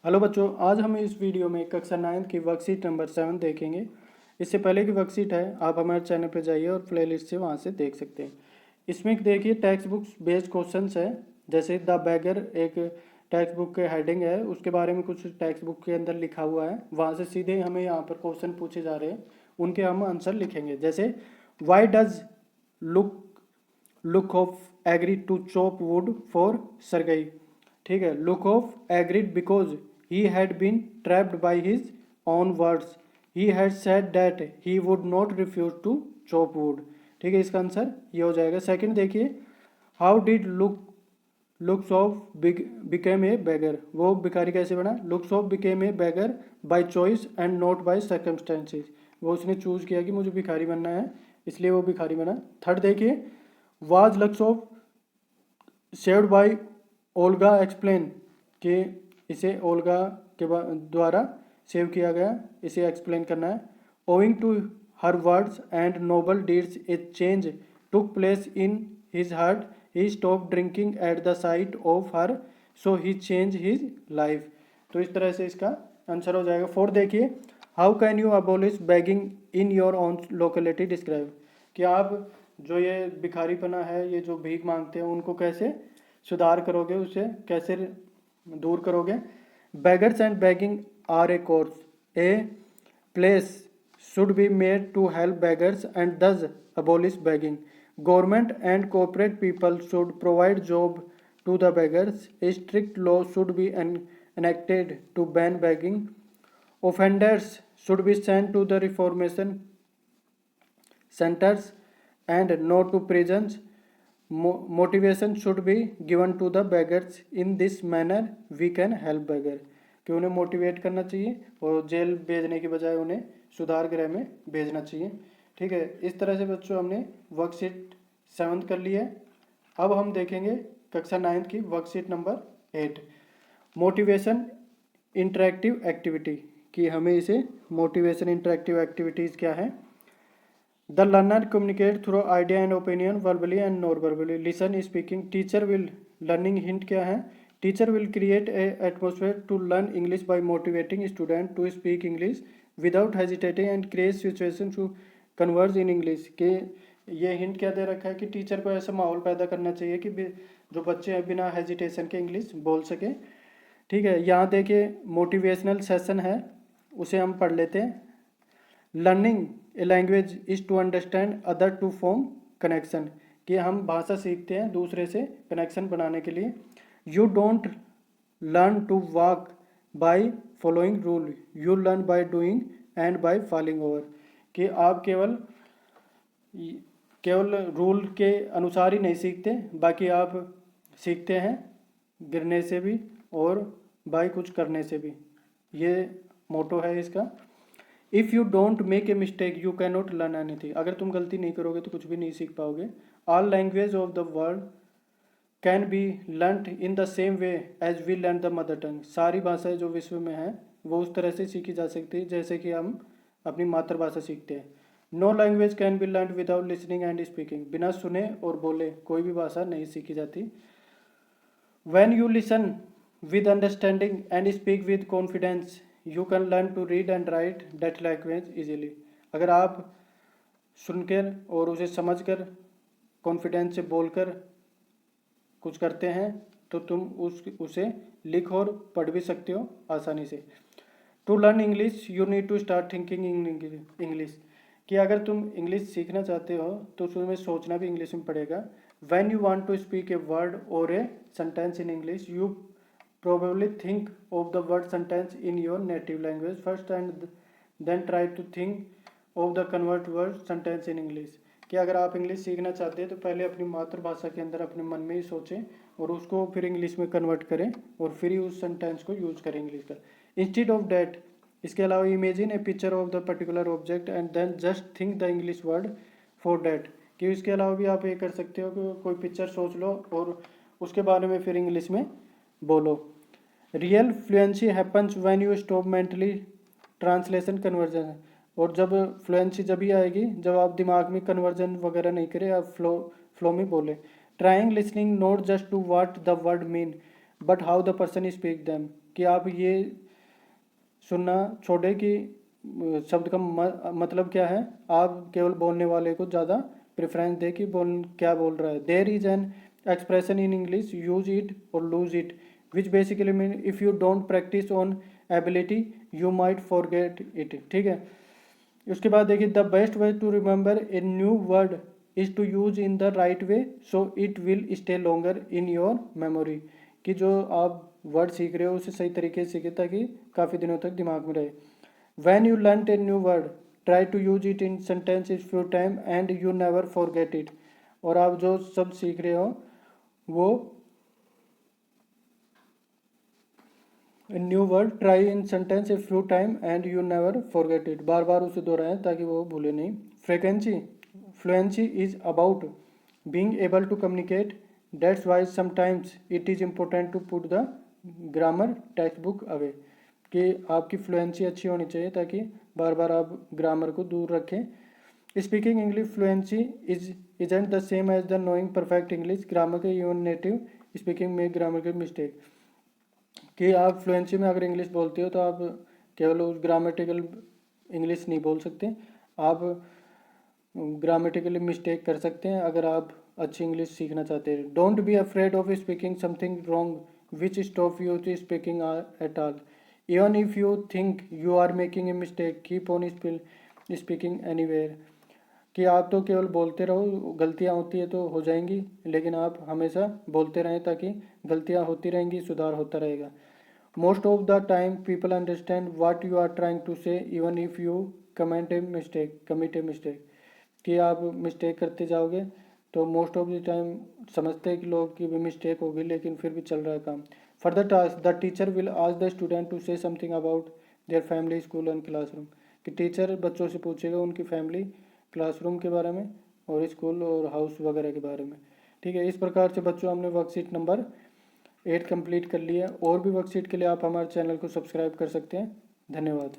Hello बच्चों, आज हम इस वीडियो में कक्षा 9 की वर्कशीट नंबर 7 देखेंगे। इससे पहले की वर्कशीट है, आप हमारे चैनल पर जाइए और प्लेलिस्ट से वहाँ से देख सकते हैं। इसमें देखिए टेक्स्ट बुक्स बेस्ड क्वेश्चंस है, जैसे द बैगर एक टेक्स्ट बुक के हेडिंग है, उसके बारे में कुछ टेक्स्ट बुक के अंदर लिखा हुआ है, वहाँ से सीधे हमें यहाँ पर क्वेश्चन पूछे जा रहे हैं, उनके हम आंसर लिखेंगे। जैसे why does look Lukov agreed to chop wood for Sergei. ठीक है, Lukov agreed because he had been trapped by his own words. He had said that he would not refuse to chop wood. ठीक है, इसका answer ये हो जाएगा। Second देखिए, how did Lushkoff became a beggar. वो भिखारी कैसे बना? Lushkoff became a beggar by choice and not by circumstances. वो उसने चूज किया कि मुझे भिखारी बनना है, इसलिए वो भिखारी बना। थर्ड देखिए, was lux of saved by Olga explain, कि इसे ओल्गा के द्वारा सेव किया गया, इसे एक्सप्लेन करना है। Owing to her words and noble deeds a change took place in his heart. He stop drinking at the sight of her, so he change his life. तो इस तरह से इसका आंसर हो जाएगा। फोर्थ देखिए, how can you abolish bagging in your own locality describe, कि आप जो ये भिखारीपना है, ये जो भीख मांगते हैं, उनको कैसे सुधार करोगे, उसे कैसे दूर करोगे। Beggars and begging are a curse, a place should be made to help beggars and thus abolish begging. Government and corporate people should provide job to the beggars. A strict law should be enacted to ban begging. Offenders should be sent to the reformation centers and not to prisons. Motivation should be given to the beggars. In this manner we can help beggar, कि उन्हें motivate करना चाहिए और jail भेजने के बजाय उन्हें सुधार गृह में भेजना चाहिए। ठीक है, इस तरह से बच्चों हमने वर्कशीट 7 कर ली है। अब हम देखेंगे कक्षा 9 की worksheet number 8, motivation interactive activity, कि हमें इसे मोटिवेशन इंटरेक्टिव एक्टिविटीज़ क्या है। The learner communicate through idea and opinion verbally and non-verbally. Listen, speaking. Teacher will learning hint क्या है? Teacher will create a atmosphere to learn English by motivating student to speak English without hesitating and create situation to converse in English. के ये hint क्या दे रखा है कि teacher को ऐसा माहौल पैदा करना चाहिए कि जो बच्चे बिना हेजिटेशन के इंग्लिश बोल सके। ठीक है, यहाँ देखिए मोटिवेशनल सेशन है, उसे हम पढ़ लेते हैं। Learning a language is to understand other to form connection, कि हम भाषा सीखते हैं दूसरे से कनेक्शन बनाने के लिए। You don't learn to walk by following rule, you learn by doing and by falling over, कि आप केवल रूल के अनुसार ही नहीं सीखते, बाकी आप सीखते हैं गिरने से भी और बाय कुछ करने से भी। ये मोटो है इसका। If you don't make a mistake you can not learn anything, अगर तुम गलती नहीं करोगे तो कुछ भी नहीं सीख पाओगे। All language of the world can be learn in the same way as we learn the mother tongue, सारी भाषाएं जो विश्व में हैं वो उस तरह से सीखी जा सकती है जैसे कि हम अपनी मातृभाषा सीखते हैं। No language can be learn without listening and speaking, बिना सुने और बोले कोई भी भाषा नहीं सीखी जाती। When you listen with understanding and speak with confidence, you can learn to read and write that language easily. अगर आप सुनकर और उसे समझकर कॉन्फिडेंस से बोलकर कुछ करते हैं तो तुम उसे लिख और पढ़ भी सकते हो आसानी से। To learn English you need to start thinking in English, कि अगर तुम इंग्लिश सीखना चाहते हो तो तुम्हें सोचना भी इंग्लिश में पड़ेगा। When you want to speak a word or a sentence in English, you probably think of the word sentence in your native language first and then try to think of the convert word sentence in English, कि अगर आप English सीखना चाहते हैं तो पहले अपनी मातृभाषा के अंदर अपने मन में ही सोचें और उसको फिर इंग्लिश में कन्वर्ट करें और फिर ही उस सेंटेंस को यूज करें इंग्लिश का। इंस्टीड ऑफ डैट, इसके अलावा imagine a picture of the particular object and then just think the English word for that, कि इसके अलावा भी आप ये कर सकते हो कि कोई पिक्चर सोच लो और उसके बारे में फिर इंग्लिश में बोलो। Real fluency happens when you stop mentally translation conversion, और जब फ्लुएंसी जब ही आएगी जब आप दिमाग में कन्वर्जन वगैरह नहीं करें, आप फ्लो में बोले। Trying listening not just to what the word mean but how the person speak them, कि आप ये सुनना छोड़े कि शब्द का मतलब क्या है, आप केवल बोलने वाले को ज़्यादा प्रेफरेंस दे कि क्या बोल रहा है। There is an expression in English, use it or lose it, which basically mean if you don't practice on ability you might forget it. ठीक है, उसके बाद देखिए the best way to remember a new word is to use in the right way so it will stay longer in your memory, कि जो आप word सीख रहे हो उसे सही तरीके से सीखे ताकि काफ़ी दिनों तक दिमाग में रहे। When you learnt a new word, try to use it in sentences few time and you never forget it। और आप जो शब्द सीख रहे हो वो new word try in sentence a few time and you never forget it, बार बार उसे दोहराएं ताकि वो भूले नहीं। Fluency is about being able to communicate, that's why sometimes it is important to put the grammar text book away, कि आपकी फ्लुएंसी अच्छी होनी चाहिए ताकि बार बार आप ग्रामर को दूर रखें। Speaking English fluency isn't the same as the knowing perfect English, grammar के यून नेटिव स्पीकिंग में ग्रामर के मिस्टेक, कि आप फ्लुएंसी में अगर इंग्लिश बोलते हो तो आप केवल उस ग्रामेटिकल इंग्लिश नहीं बोल सकते, आप ग्रामेटिकली मिस्टेक कर सकते हैं अगर आप अच्छी इंग्लिश सीखना चाहते हैं। Don't be afraid of speaking something wrong which stop you to speaking at all, even if you think you are making a mistake keep on speaking anywhere, कि आप तो केवल बोलते रहो, गलतियाँ होती है तो हो जाएंगी लेकिन आप हमेशा बोलते रहें ताकि गलतियाँ होती रहेंगी, सुधार होता रहेगा। Most of the time people understand what you are trying to say even if you commit a mistake, कि आप मिस्टेक करते जाओगे तो मोस्ट ऑफ द टाइम समझते हैं कि लोग की भी मिस्टेक होगी लेकिन फिर भी चल रहा है काम। Further task the teacher will ask the student to say something about their family school and classroom, कि टीचर बच्चों से पूछेगा उनकी फैमिली क्लासरूम के बारे में और स्कूल और हाउस वगैरह के बारे में। ठीक है, इस प्रकार से बच्चों हमने वर्कशीट नंबर 8 कंप्लीट कर लिया है। और भी वर्कशीट के लिए आप हमारे चैनल को सब्सक्राइब कर सकते हैं। धन्यवाद।